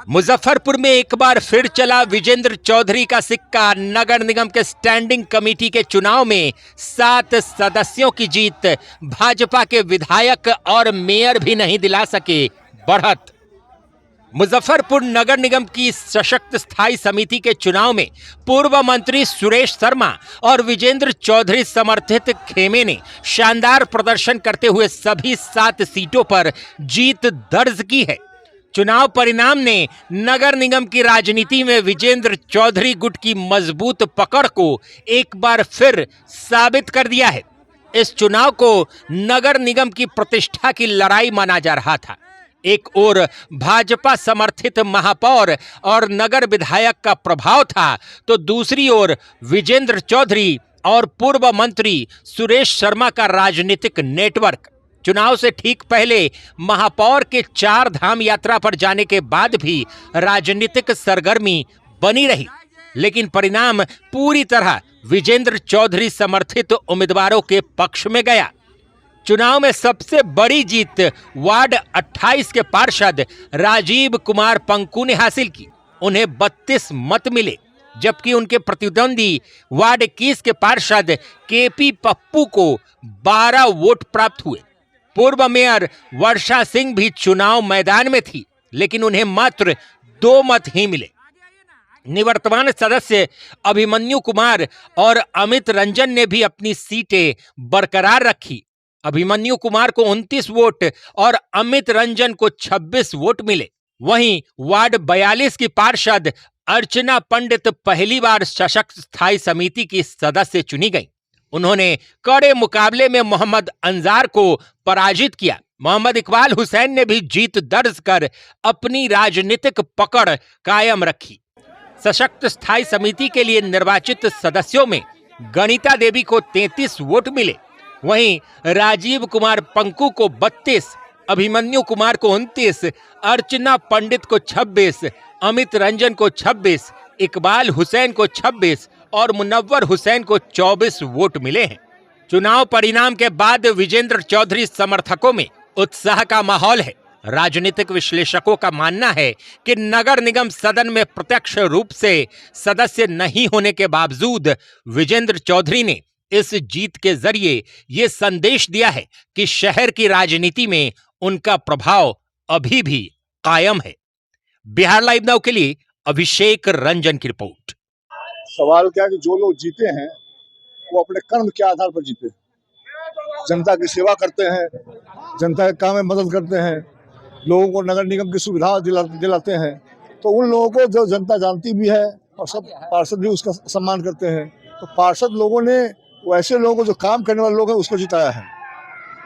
मुजफ्फरपुर में एक बार फिर चला विजेंद्र चौधरी का सिक्का। नगर निगम के स्टैंडिंग कमेटी के चुनाव में 7 सदस्यों की जीत। भाजपा के विधायक और मेयर भी नहीं दिला सके बढ़त। मुजफ्फरपुर नगर निगम की सशक्त स्थायी समिति के चुनाव में पूर्व मंत्री सुरेश शर्मा और विजेंद्र चौधरी समर्थित खेमे ने शानदार प्रदर्शन करते हुए सभी 7 सीटों पर जीत दर्ज की है। चुनाव परिणाम ने नगर निगम की राजनीति में विजेंद्र चौधरी गुट की मजबूत पकड़ को एक बार फिर साबित कर दिया है। इस चुनाव को नगर निगम की प्रतिष्ठा की लड़ाई माना जा रहा था। एक ओर भाजपा समर्थित महापौर और नगर विधायक का प्रभाव था, तो दूसरी ओर विजेंद्र चौधरी और पूर्व मंत्री सुरेश शर्मा का राजनीतिक नेटवर्क। चुनाव से ठीक पहले महापौर के 4 धाम यात्रा पर जाने के बाद भी राजनीतिक सरगर्मी बनी रही, लेकिन परिणाम पूरी तरह विजेंद्र चौधरी समर्थित उम्मीदवारों के पक्ष में गया। चुनाव में सबसे बड़ी जीत वार्ड 28 के पार्षद राजीव कुमार पंकू ने हासिल की। उन्हें 32 मत मिले, जबकि उनके प्रतिद्वंदी वार्ड 21 के पार्षद केपी पप्पू को 12 वोट प्राप्त हुए। पूर्व मेयर वर्षा सिंह भी चुनाव मैदान में थी, लेकिन उन्हें मात्र 2 मत ही मिले। निवर्तमान सदस्य अभिमन्यु कुमार और अमित रंजन ने भी अपनी सीटें बरकरार रखी। अभिमन्यु कुमार को 29 वोट और अमित रंजन को 26 वोट मिले। वहीं वार्ड 42 की पार्षद अर्चना पंडित पहली बार सशक्त स्थायी समिति की सदस्य चुनी गई। उन्होंने कड़े मुकाबले में मोहम्मद अंजार को पराजित किया। मोहम्मद इकबाल हुसैन ने भी जीत दर्ज कर अपनी राजनीतिक पकड़ कायम रखी। सशक्त स्थायी समिति के लिए निर्वाचित सदस्यों में गणिता देवी को 33 वोट मिले। वहीं राजीव कुमार पंकू को 32, अभिमन्यु कुमार को 29, अर्चना पंडित को 26, अमित रंजन को 26, इकबाल हुसैन को 26 और मुनव्वर हुसैन को 24 वोट मिले हैं। चुनाव परिणाम के बाद विजेंद्र चौधरी समर्थकों में उत्साह का माहौल है। राजनीतिक विश्लेषकों का मानना है कि नगर निगम सदन में प्रत्यक्ष रूप से सदस्य नहीं होने के बावजूद विजेंद्र चौधरी ने इस जीत के जरिए ये संदेश दिया है कि शहर की राजनीति में उनका प्रभाव अभी भी कायम है। बिहार लाइव नाउ के लिए अभिषेक रंजन की रिपोर्ट। सवाल क्या है कि जो लोग जीते हैं वो अपने कर्म के आधार पर जीते, जनता की सेवा करते हैं, जनता के काम में मदद करते हैं, लोगों को नगर निगम की सुविधा दिलाते हैं। तो उन लोगों को जो जनता जानती भी है और सब पार्षद भी उसका सम्मान करते हैं। तो पार्षद लोगों ने वैसे लोगों को जो काम करने वाले लोग हैं उसको जिताया है।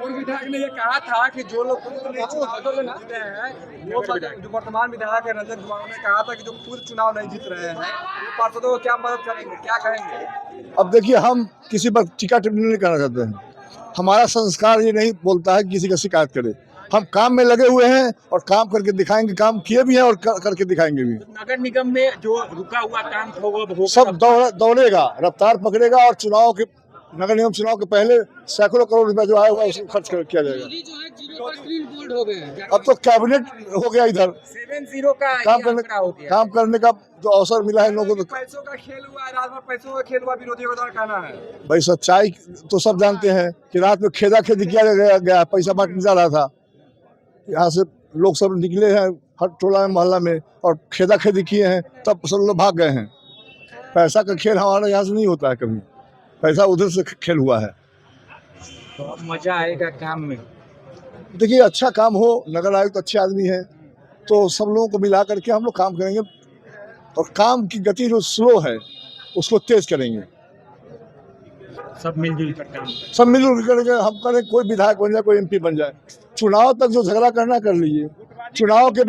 और विधायक ने ये कहा था कि जो लोग जीते हैं, वो जो वर्तमान विधायक है रंजन कुमार ने कहा था कि जो पूरे चुनाव नहीं जीत रहे हैं वो पार्षदों को क्या मदद करेंगे, क्या कहेंगे? अब देखिए, हम किसी पर टीका टिप्पणी नहीं करना चाहते हैं। हमारा संस्कार ये नहीं बोलता है कि किसी का शिकायत करे। हम काम में लगे हुए हैं और काम करके दिखाएंगे, काम किए भी हैं और करके दिखाएंगे भी। नगर निगम में जो रुका हुआ काम होगा सब दौड़ेगा, रफ्तार पकड़ेगा और चुनाव के नगर निगम चुनाव के पहले सैकड़ों करोड़ रुपए जो आया हुआ उसको खर्च किया जाएगा। अब तो कैबिनेट हो गया, इधर 7-0 का काम करने का जो अवसर मिला है लोगों को। पैसों का खेल हुआ है, रात भर पैसों का खेल हुआ, विरोधियों का कहना है। भाई सच्चाई तो सब जानते हैं कि रात में खेदा खेदी किया गया, पैसा बांटा जा रहा था। यहाँ से लोग सब निकले हैं हर टोला में मोहल्ला में और खेदा खेदी किए हैं, तब सब लोग भाग गए हैं। पैसा का खेल हमारा यहाँ से नहीं होता है, कभी पैसा उधर से खेल हुआ है। तो मजा आएगा काम में। देखिए, अच्छा काम हो, नगर आयुक्त अच्छे आदमी है, तो सब लोगों को मिला करके हम लोग काम करेंगे और काम की गति जो स्लो है उसको तेज करेंगे। सब मिलजुल कर काम, सब मिलजुल करेंगे। हम करें, कोई विधायक बन जाए, कोई एमपी बन जाए, चुनाव तक जो झगड़ा करना कर लीजिए, चुनाव के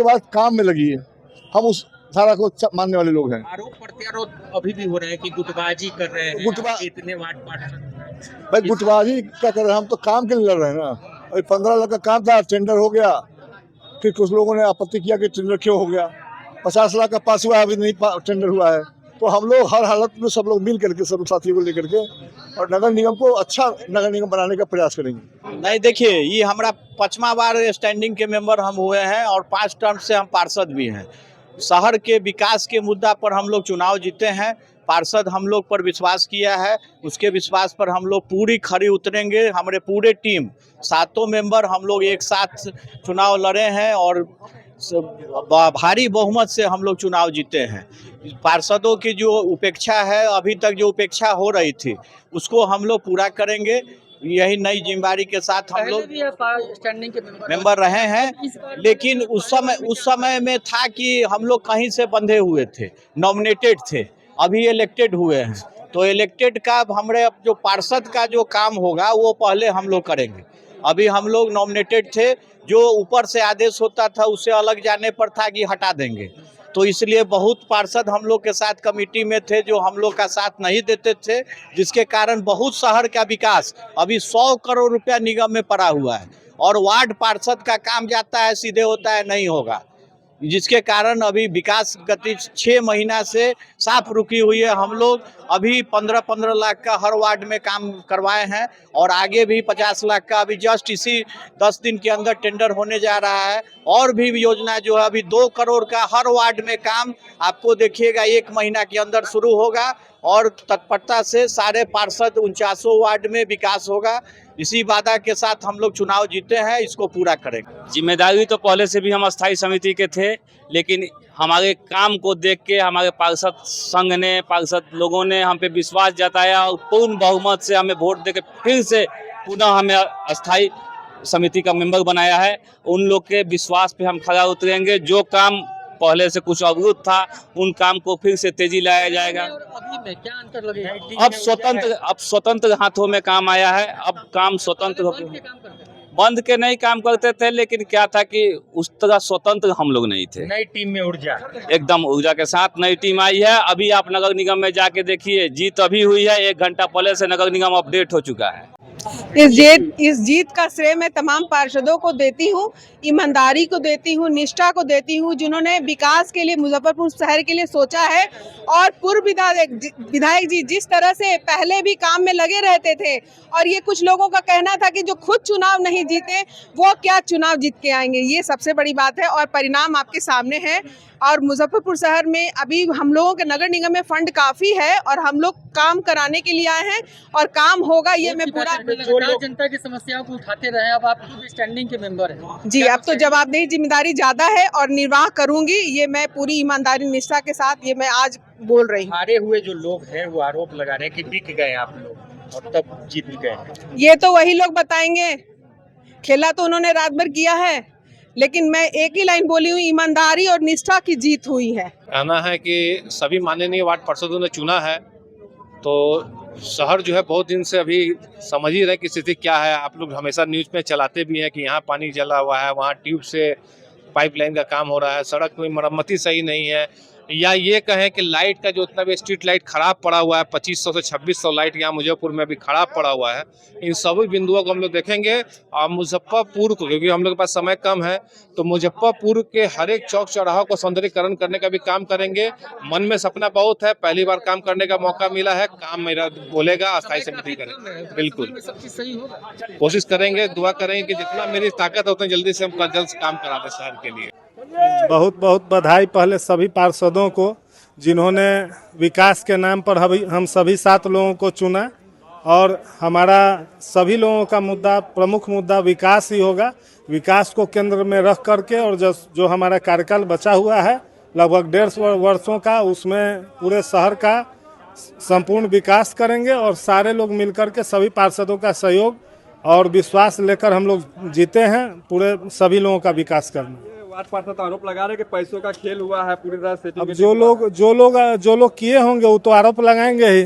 बाद काम में लगिए। हम उस धारा को मानने वाले लोग हैं। आरोप प्रत्यारोप अभी भी हो रहे हैं कि गुटबाजी कर रहे हैं, इतने वार्ड पार्षद। भाई गुटबाजी क्या कर रहे हैं? हम तो काम के लिए लड़ रहे हैं ना। अभी 15 लाख का काम था, टेंडर हो गया, फिर कुछ लोगों ने आपत्ति किया कि टेंडर क्यों हो गया। 50 लाख का पास हुआ है, अभी नहीं टेंडर हुआ है, तो हम लोग हर हालत में सब लोग मिल करके, सब साथियों को लेकर के और नगर निगम को अच्छा नगर निगम बनाने का प्रयास करेंगे। नहीं, देखिए, ये हमारा 5वां बार स्टैंडिंग के मेंबर हम हुए हैं और 5 टर्म से हम पार्षद भी हैं। शहर के विकास के मुद्दा पर हम लोग चुनाव जीते हैं। पार्षद हम लोग पर विश्वास किया है, उसके विश्वास पर हम लोग पूरी खरी उतरेंगे। हमारे पूरे टीम 7 मेंबर हम लोग एक साथ चुनाव लड़े हैं और भारी बहुमत से हम लोग चुनाव जीते हैं। पार्षदों की जो उपेक्षा है, अभी तक जो उपेक्षा हो रही थी, उसको हम लोग पूरा करेंगे। यही नई जिम्मेदारी के साथ हम लोग स्टैंडिंग के मेंबर रहे हैं, लेकिन उस समय में था कि हम लोग कहीं से बंधे हुए थे, नॉमिनेटेड थे। अभी इलेक्टेड हुए हैं, तो इलेक्टेड का हमारे जो पार्षद का जो काम होगा वो पहले हम लोग करेंगे। अभी हम लोग नॉमिनेटेड थे, जो ऊपर से आदेश होता था उससे अलग जाने पर था कि हटा देंगे, तो इसलिए बहुत पार्षद हम लोग के साथ कमेटी में थे जो हम लोग का साथ नहीं देते थे, जिसके कारण बहुत शहर का विकास अभी 100 करोड़ रुपया निगम में पड़ा हुआ है और वार्ड पार्षद का काम जाता है सीधे होता है, नहीं होगा, जिसके कारण अभी विकास गति 6 महीना से साफ रुकी हुई है। हम लोग अभी 15-15 लाख का हर वार्ड में काम करवाए हैं और आगे भी 50 लाख का अभी जस्ट इसी 10 दिन के अंदर टेंडर होने जा रहा है। और भी योजना जो है अभी 2 करोड़ का हर वार्ड में काम आपको देखिएगा 1 महीना के अंदर शुरू होगा और तत्परता से सारे पार्षद 49 वार्ड में विकास होगा। इसी वादा के साथ हम लोग चुनाव जीते हैं, इसको पूरा करेंगे। जिम्मेदारी तो पहले से भी हम स्थायी समिति के थे, लेकिन हमारे काम को देख के हमारे पार्षद संघ ने, पार्षद लोगों ने हम पे विश्वास जताया और पूर्ण बहुमत से हमें वोट देके फिर से पुनः हमें स्थायी समिति का मेंबर बनाया है। उन लोग के विश्वास पे हम खरा उतरेंगे। जो काम पहले से कुछ अवरुद्ध था, उन काम को फिर से तेजी लाया जाएगा। अभी में क्या अंतर लगेगा? अब स्वतंत्र हाथों में काम आया है। अब काम स्वतंत्र बंद के नहीं काम करते थे, लेकिन क्या था कि उस तरह स्वतंत्र हम लोग नहीं थे। नई टीम में ऊर्जा, एकदम ऊर्जा के साथ नई टीम आई है। अभी आप नगर निगम में जाके देखिए, जीत अभी हुई है, 1 घंटा पहले से नगर निगम अपडेट हो चुका है। इस जीत का श्रेय मैं तमाम पार्षदों को देती हूँ, ईमानदारी को देती हूँ, निष्ठा को देती हूँ, जिन्होंने विकास के लिए, मुजफ्फरपुर शहर के लिए सोचा है। और पूर्व विधायक जी जिस तरह से पहले भी काम में लगे रहते थे, और ये कुछ लोगों का कहना था कि जो खुद चुनाव नहीं जीते वो क्या चुनाव जीत के आएंगे, ये सबसे बड़ी बात है। और परिणाम आपके सामने है। और मुजफ्फरपुर शहर में अभी हम लोगों के नगर निगम में फंड काफ़ी है और हम लोग काम कराने के लिए आए हैं और काम होगा, ये मैं पूरा जनता की समस्याओं को उठाते रहे। अब आप भी स्टैंडिंग के मेंबर हैं जी। अब तो जवाबदेही जिम्मेदारी ज़्यादा है और निर्वाह करूंगी, ये मैं पूरी ईमानदारी निष्ठा के साथ ये मैं आज बोल रही हूँ। हारे हुए जो लोग हैं वो आरोप लगा रहे हैं कि बिक गए आप लोग और तब जीत गए। ये तो वही लोग बताएंगे, खेला तो उन्होंने रात भर किया है, लेकिन मैं एक ही लाइन बोली हूँ, ईमानदारी और निष्ठा की जीत हुई है। कहना है कि सभी माननीय वार्ड पार्षदों ने चुना है, तो शहर जो है बहुत दिन से अभी समझ ही रहे कि स्थिति क्या है। आप लोग हमेशा न्यूज़ में चलाते भी हैं कि यहाँ पानी जला हुआ है, वहाँ ट्यूब से पाइपलाइन का काम हो रहा है, सड़क में मरम्मती सही नहीं है, या ये कहें कि लाइट का जो उतना भी स्ट्रीट लाइट खराब पड़ा हुआ है, 2500 से 2600 लाइट यहाँ मुजफ्फरपुर में अभी खराब पड़ा हुआ है। इन सभी बिंदुओं को हम लोग देखेंगे और मुजफ्फरपुर को, क्योंकि हम लोग के पास समय कम है, तो मुजफ्फरपुर के हर एक चौक चौराहों को सौंदर्यीकरण करने का भी काम करेंगे। मन में सपना बहुत है, पहली बार काम करने का मौका मिला है, काम मेरा बोलेगा, अस्थायी समिति करेंगे, बिल्कुल कोशिश करेंगे, दुआ करेंगे कि जितना मेरी ताकत है उतना जल्दी से हम जल्द से काम करा दें शहर के लिए। बहुत बहुत बधाई पहले सभी पार्षदों को, जिन्होंने विकास के नाम पर हम सभी 7 लोगों को चुना। और हमारा सभी लोगों का मुद्दा, प्रमुख मुद्दा विकास ही होगा। विकास को केंद्र में रख करके, और जो हमारा कार्यकाल बचा हुआ है लगभग 1.5 वर्षों का, उसमें पूरे शहर का संपूर्ण विकास करेंगे। और सारे लोग मिलकर के, सभी पार्षदों का सहयोग और विश्वास लेकर हम लोग जीते हैं पूरे सभी लोगों का विकास करना। वार्ड पार्षद आरोप लगा रहे कि पैसों का खेल हुआ है पूरी तरह से। अब जो लोग किए होंगे वो तो आरोप लगाएंगे ही।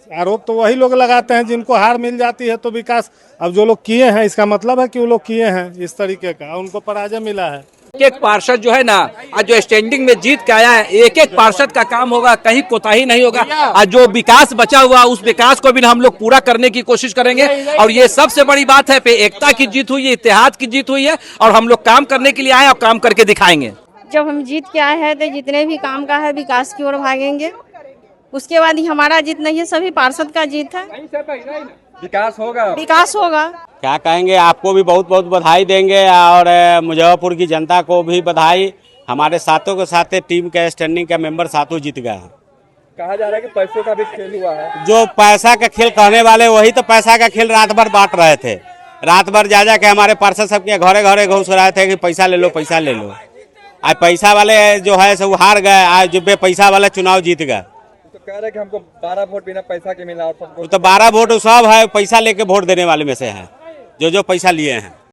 आरोप तो वही लोग लगाते हैं जिनको हार मिल जाती है तो विकास। अब जो लोग किए हैं, इसका मतलब है कि वो लोग किए हैं इस तरीके का, उनको पराजय मिला है। एक पार्षद जो है ना, आज जो स्टैंडिंग में जीत के आया है, एक पार्षद का काम होगा, कहीं कोताही नहीं होगा। आज जो विकास बचा हुआ, उस विकास को भी हम लोग पूरा करने की कोशिश करेंगे। और ये सबसे बड़ी बात है, पे एकता की जीत हुई है, इत्तेहाद की जीत हुई है, और हम लोग काम करने के लिए आए और काम करके दिखाएंगे। जब हम जीत के आए हैं तो जितने भी काम का है विकास की ओर भागेंगे उसके बाद ही हमारा जीत नहीं है, सभी पार्षद का जीत है। विकास होगा। विकास होगा। क्या कहेंगे, आपको भी बहुत बहुत बधाई देंगे और मुजफ्फरपुर की जनता को भी बधाई। हमारे साथों के साथ टीम के स्टैंडिंग का मेंबर सातों जीत गए हैं। कहा जा रहा है कि पैसों का भी खेल हुआ है। जो पैसा का खेल कहने वाले वही तो पैसा का खेल रात भर बांट रहे थे। रात भर जा के हमारे पार्षद सबके घरे घरे घुस रहे थे कि पैसा ले लो पैसा ले लो। आज पैसा वाले जो है सब हार गए, आज जो बे पैसा वाला चुनाव जीत गए। तो कह रहे कि हमको 12 वोट बिना पैसा के मिला। तो 12 वोट सब है पैसा लेके वोट देने वाले में से है, जो पैसा लिए हैं।